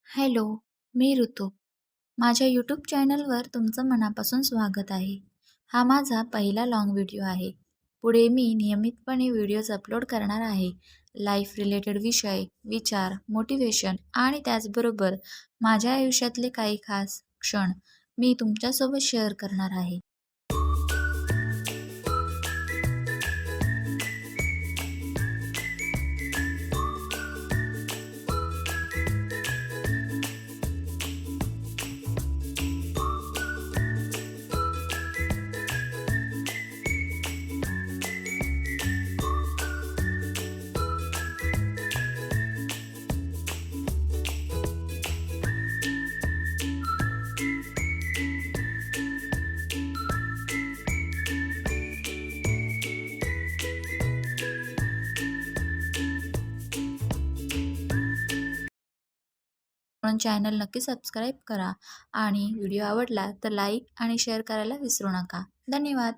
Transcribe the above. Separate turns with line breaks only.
Hello, मी ऋतू. माझ्या YouTube चॅनलवर तुमचं मनापासून स्वागत आहे. हा माझा पहिला लाँग व्हिडिओ आहे. पुढे मी नियमितपणे व्हिडिओज अपलोड करणार आहे. लाईफ रिलेटेड विषय, विचार, मोटिवेशन आणि त्याचबरोबर माझ्या आयुष्यातले काही खास क्षण मी तुमच्यासोबत शेअर करणार आहे. म्हणून चॅनल नक्की सबस्क्राईब करा आणि व्हिडिओ आवडला तर लाईक आणि शेअर करायला विसरू नका. धन्यवाद.